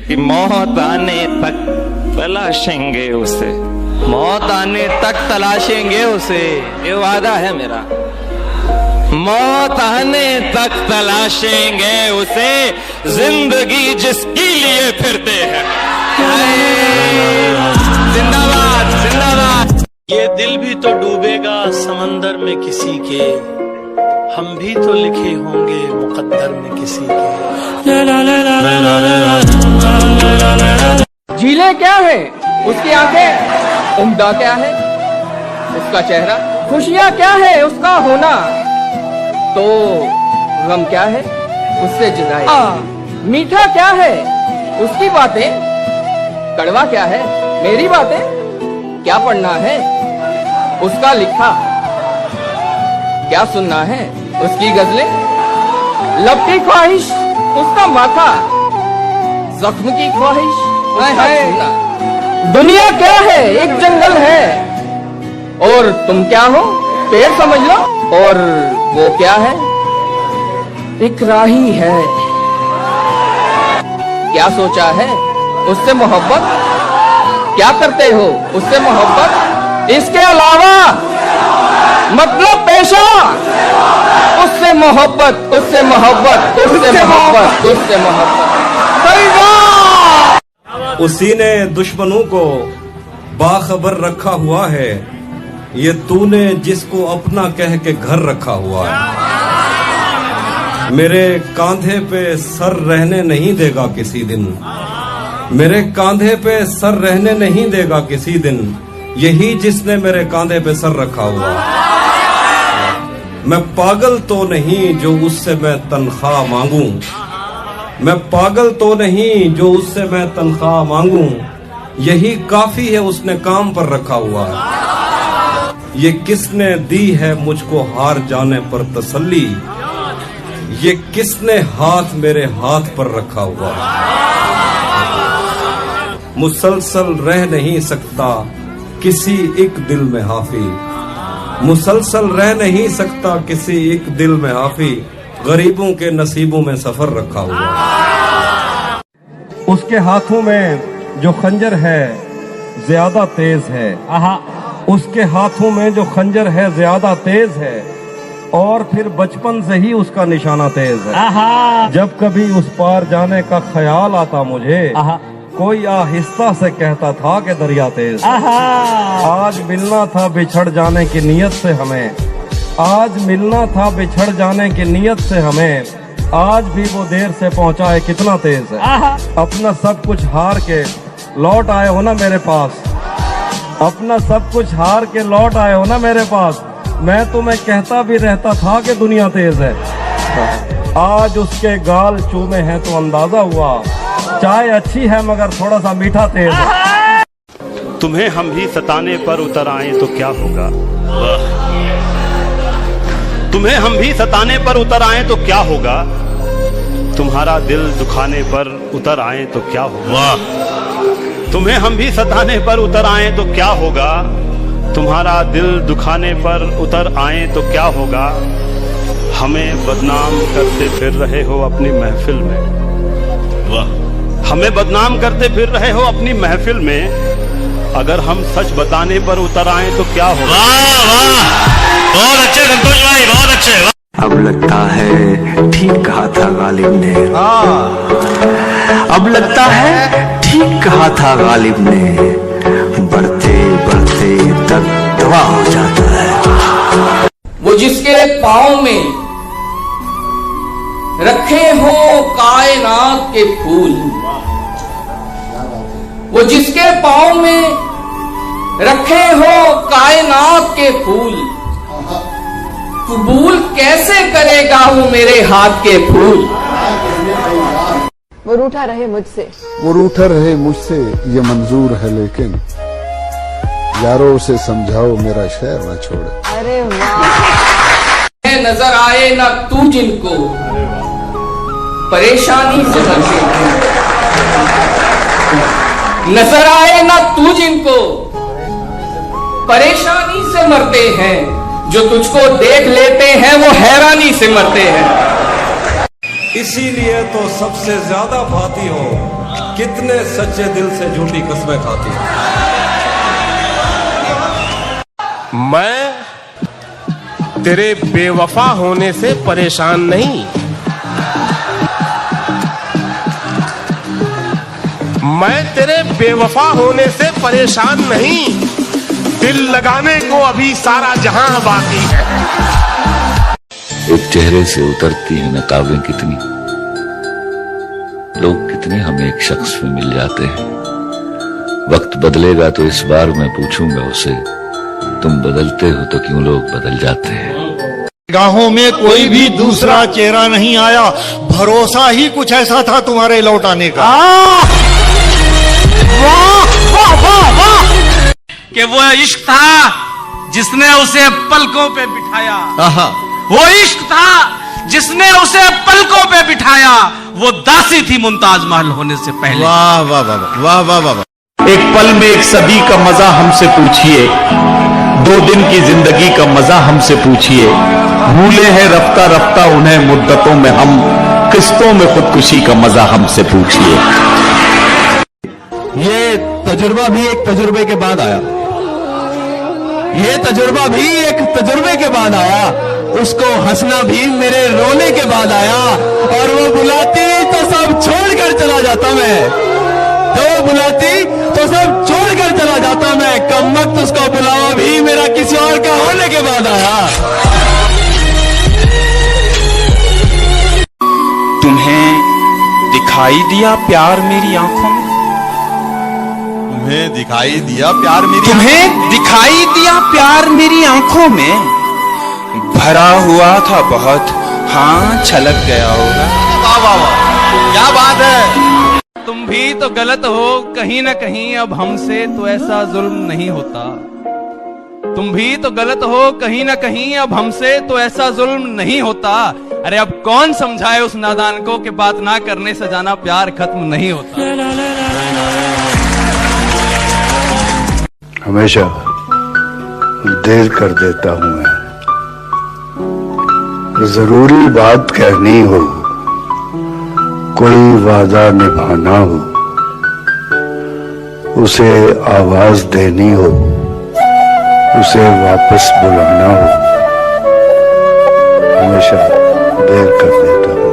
कि मौत आने तक तलाशेंगे उसे, मौत आने तक तलाशेंगे उसे, ये वादा है मेरा। मौत आने तक तलाशेंगे उसे, जिंदगी जिसके लिए फिरते हैं। जिंदाबाद जिंदाबाद। ये दिल भी तो डूबेगा समंदर में किसी के, हम भी तो लिखे होंगे मुकद्दर में किसी के। झीलें क्या है उसकी आंखें, उम्दा क्या है उसका चेहरा, खुशियाँ क्या है उसका होना, तो गम क्या है उससे जुदाई, मीठा क्या है उसकी बातें, कड़वा क्या है मेरी बातें, क्या पढ़ना है उसका लिखा, क्या सुनना है उसकी गजलें, लब की ख्वाहिश उसका माथा, जख्म की ख्वाहिश उसका छूना। दुनिया क्या है एक जंगल है, और तुम क्या हो पेड़ समझ लो, और वो क्या है एक राही है। क्या सोचा है उससे मोहब्बत, क्या करते हो उससे मोहब्बत, इसके अलावा मतलब पेशा, उससे मोहब्बत उससे मोहब्बत उससे मोहब्बत उससे मोहब्बत। उसी ने दुश्मनों को बाखबर रखा हुआ है, ये तूने जिसको अपना कह के घर रखा हुआ है। मेरे कांधे पे सर रहने नहीं देगा किसी दिन, मेरे कांधे पे सर रहने नहीं देगा किसी दिन, यही जिसने मेरे कांधे पे सर रखा हुआ। मैं पागल तो नहीं जो उससे मैं तनख्वाह मांगूं, मैं पागल तो नहीं जो उससे मैं तनख्वाह मांगूं, यही काफी है उसने काम पर रखा हुआ। ये किसने दी है मुझको हार जाने पर तसल्ली, ये किसने हाथ मेरे हाथ पर रखा हुआ। मुसलसल रह नहीं सकता किसी एक दिल में हाफी, मुसलसल रह नहीं सकता किसी एक दिल में हाफी, गरीबों के नसीबों में सफर रखा हुआ। उसके हाथों में जो खंजर है ज्यादा तेज है, उसके हाथों में जो खंजर है ज्यादा तेज है, और फिर बचपन से ही उसका निशाना तेज है। जब कभी उस पार जाने का ख्याल आता मुझे, कोई आहिस्ता से कहता था कि दरिया तेज। आज मिलना था बिछड़ जाने की नीयत से हमें, आज मिलना था बिछड़ जाने की नीयत से हमें, आज भी वो देर से पहुंचा है कितना तेज है। अपना सब कुछ हार के लौट आए हो ना मेरे पास, अपना सब कुछ हार के लौट आए हो ना मेरे पास, मैं तुम्हें कहता भी रहता था कि दुनिया तेज है। आज उसके गाल चूमे हैं तो अंदाजा हुआ, चाय अच्छी है मगर थोड़ा सा मीठा तेज है। तुम्हें हम ही सताने पर उतर आए तो क्या होगा, तुम्हें हम भी सताने पर उतर आए तो क्या होगा, तुम्हारा दिल दुखाने पर उतर आए तो क्या होगा, तुम्हें हम भी सताने पर उतर आए तो क्या होगा, तुम्हारा दिल दुखाने पर उतर आए तो क्या होगा। हमें बदनाम करते फिर रहे हो अपनी महफिल में, हमें बदनाम करते फिर रहे हो अपनी महफिल में, अगर हम सच बताने पर उतर आए तो क्या होगा। बहुत अच्छे संतोष भाई, बहुत अच्छे। अब लगता है ठीक कहा था गालिब ने, अब लगता है ठीक कहा था गालिब ने, बढ़ते बढ़ते तक दवा हो जाता है। वो जिसके पाँव में रखे हो कायनात के फूल, वो जिसके पाँव में रखे हो कायनात के फूल, कबूल कैसे करेगा वो मेरे हाथ के फूल। वो रूठा रहे मुझसे, वो रूठा रहे मुझसे ये मंजूर है, लेकिन यारों से समझाओ मेरा शहर न छोड़े। अरे वाह। नजर आए ना तू जिनको परेशानी से मरते हैं, नजर आए ना तू जिनको परेशानी से मरते हैं, जो तुझको देख लेते हैं वो हैरानी से मरते हैं। इसीलिए तो सबसे ज्यादा भाती हो कितने सच्चे दिल से झूठी कस्में खाती है। मैं तेरे बेवफा होने से परेशान नहीं, मैं तेरे बेवफा होने से परेशान नहीं, दिल लगाने को अभी सारा जहां बाकी है। एक चेहरे से उतरती हैं नकाबें कितनी, लोग कितने हमें एक शख्स में मिल जाते हैं। वक्त बदलेगा तो इस बार मैं पूछूंगा उसे, तुम बदलते हो तो क्यों लोग बदल जाते हैं। गाहों में कोई भी दूसरा चेहरा नहीं आया, भरोसा ही कुछ ऐसा था तुम्हारे लौट आने का। कि वो इश्क था जिसने उसे पलकों पे बिठाया, वो इश्क था जिसने उसे पलकों पे बिठाया, वो दासी थी मुमताज महल होने से पहले। वाह वाह वाह वाह वाह वाह। एक पल में एक सदी का मजा हमसे पूछिए, 2 दिन की जिंदगी का मजा हमसे पूछिए, भूले हैं रफ्ता रफ्ता उन्हें मुद्दतों में हम, किस्तों में खुदकुशी का मजा हमसे पूछिए। ये तजुर्बा भी एक तजुर्बे के बाद आया, ये तजुर्बा भी एक तजुर्बे के बाद आया, उसको हंसना भी मेरे रोने के बाद आया, और वो बुलाती तो सब छोड़कर चला जाता मैं, तो बुलाती तो सब छोड़कर चला जाता मैं, कम वक्त उसको बुलावा भी मेरा किसी और का होने के बाद आया। तुम्हें दिखाई दिया प्यार मेरी आंखों में, तुम्हें दिखाई दिया प्यार मेरी, तुम्हें दिखाई दिया प्यार मेरी आंखों में, भरा हुआ था बहुत, हाँ छलक गया होगा। वाह वाह वाह, क्या बात है। तुम भी तो गलत हो कहीं ना कहीं, अब हमसे तो ऐसा जुल्म नहीं होता। तुम भी तो गलत हो कहीं ना कहीं, अब हमसे तो ऐसा जुल्म नहीं होता। अरे अब कौन समझाए उस नादान को कि बात ना करने से जाना प्यार खत्म नहीं होता। हमेशा देर कर देता हूं मैं, जरूरी बात कहनी हो, कोई वादा निभाना हो, उसे आवाज देनी हो, उसे वापस बुलाना हो, हमेशा देर कर देता हूं।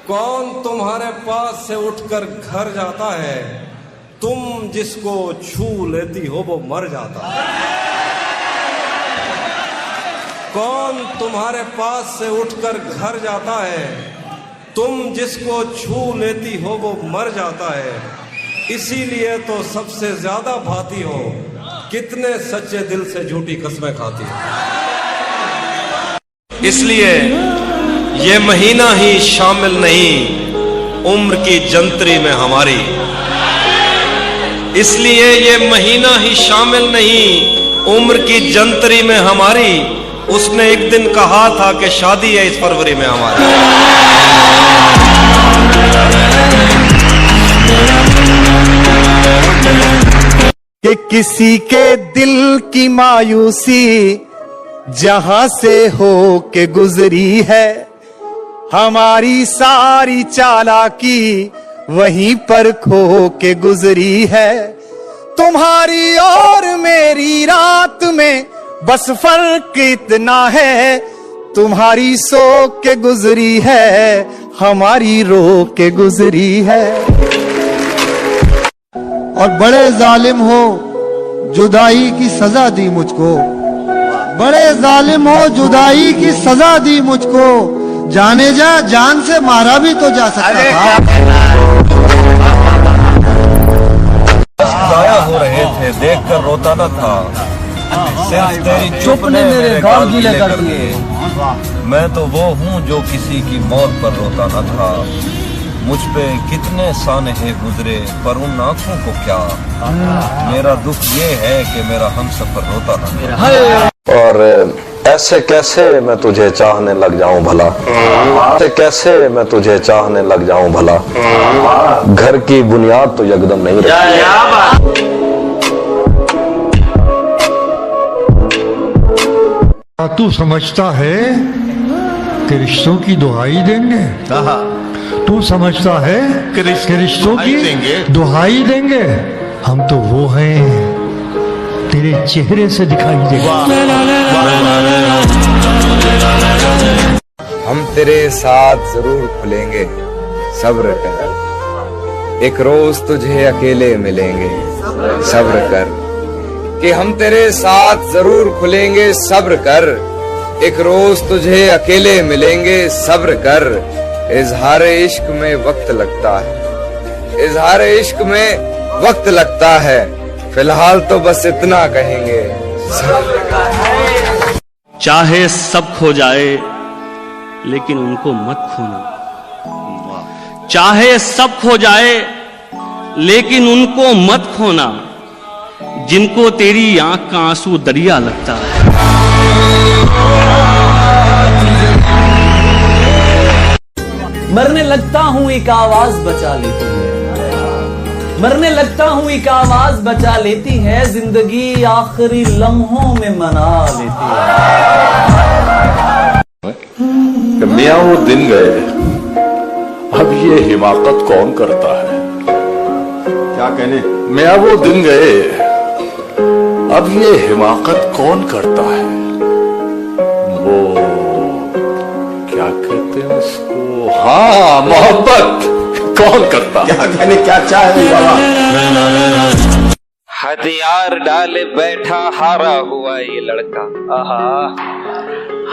कौन तुम्हारे पास से उठकर घर जाता है, तुम जिसको छू लेती हो वो मर जाता है। कौन तुम्हारे पास से उठकर घर जाता है, तुम जिसको छू लेती हो वो मर जाता है। इसीलिए तो सबसे ज्यादा भाती हो, कितने सच्चे दिल से झूठी कस्में खाती हो। इसलिए ये महीना ही शामिल नहीं उम्र की जंतरी में हमारी, इसलिए ये महीना ही शामिल नहीं उम्र की जंतरी में हमारी। उसने एक दिन कहा था कि शादी है इस फरवरी में हमारी। कि किसी के दिल की मायूसी जहां से हो के गुजरी है, हमारी सारी चालाकी वहीं पर खो के गुजरी है। तुम्हारी और मेरी रात में बस फर्क इतना है, तुम्हारी सो के गुजरी है, हमारी रो के गुजरी है। और बड़े जालिम हो जुदाई की सजा दी मुझको, बड़े जालिम हो जुदाई की सजा दी मुझको, जाने जा जान से मारा भी तो जा सकता था। जाया हो रहे थे देखकर रोता न था, सिर्फ तेरी चुप ने मेरे गाल गीले कर दिए। मैं तो वो हूँ जो किसी की मौत पर रोता न था। मुझ पे कितने सानहे गुजरे पर उन आंखों को क्या, मेरा दुख ये है कि मेरा हमसफर रोता न था। और ऐसे कैसे मैं तुझे चाहने लग जाऊं भला, ऐसे कैसे मैं तुझे चाहने लग जाऊं भला, घर की बुनियाद तो यकदम नहीं रही। तू समझता है कि रिश्तों की दुहाई देंगे, तू समझता है कि रिश्तों की दुहाई देंगे? हम तो वो हैं तेरे चेहरे से दिखाई देंगे। हम तेरे साथ जरूर खुलेंगे, सब्र कर। एक रोज तुझे अकेले मिलेंगे, सब्र कर। कि हम तेरे साथ जरूर खुलेंगे, सब्र कर। एक रोज तुझे अकेले मिलेंगे, सब्र कर। इजहार इश्क में वक्त लगता है, इजहार इश्क में वक्त लगता है। फिलहाल तो बस इतना कहेंगे, चाहे सब खो जाए लेकिन उनको मत खोना। चाहे सब खो जाए लेकिन उनको मत खोना, जिनको तेरी आंख का आंसू दरिया लगता है। मरने लगता हूं एक आवाज बचा लेती है, मरने लगता हूं एक आवाज बचा लेती है, जिंदगी आखिरी लम्हों में मना लेती है। मियां वो दिन गए, अब ये हिमाकत कौन करता है? क्या कहने? मियां वो दिन गए, अब ये हिमाकत कौन करता है? वो क्या कहते हैं उसको? हाँ, मोहब्बत कौन करता? क्या कहने, क्या चाहे बाबा? हथियार डाले बैठा हारा हुआ ये लड़का, आहा।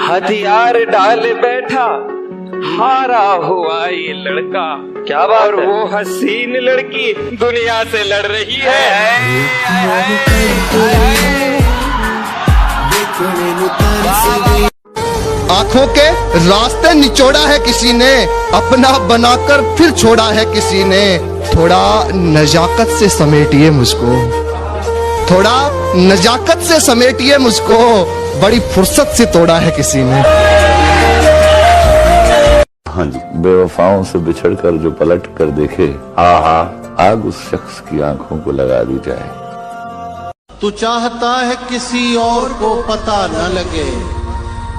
हथियार डाले बैठा हारा हुआ ये लड़का, क्या बात? और वो हसीन लड़की दुनिया से लड़ रही है। आंखों के रास्ते निचोड़ा है किसी ने, अपना बनाकर फिर छोड़ा है किसी ने। थोड़ा नजाकत से समेटिए मुझको, थोड़ा नजाकत से समेटिए मुझको, बड़ी फुर्सत से तोड़ा है किसी ने। हाँ जी, बेवफाओं से बिछड़कर जो पलट कर देखे, आग उस शख्स की आंखों को लगा दी जाए। तू चाहता है किसी और को पता न लगे,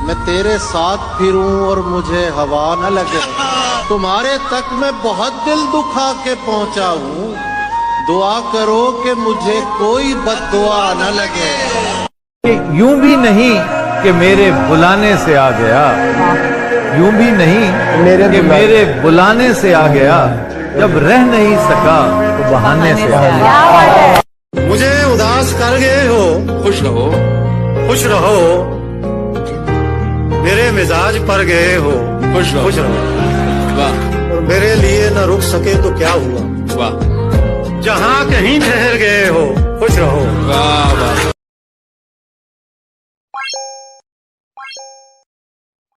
मैं तेरे साथ फिरूं और मुझे हवा न लगे। तुम्हारे तक मैं बहुत दिल दुखा के पहुंचा हूँ, दुआ करो कि मुझे कोई बद्दुआ न लगे। यूं भी नहीं कि मेरे बुलाने से आ गया, यूं भी नहीं कि मेरे बुलाने से आ गया, जब रह नहीं सका तो बहाने से आ गया। मुझे उदास कर गए हो, खुश रहो, खुश रहो। मेरे मिजाज पर गए हो, खुश रहो। और मेरे लिए न रुक सके तो क्या हुआ? जहाँ कहीं ठहर गए हो, खुश रहो। वाह वाह।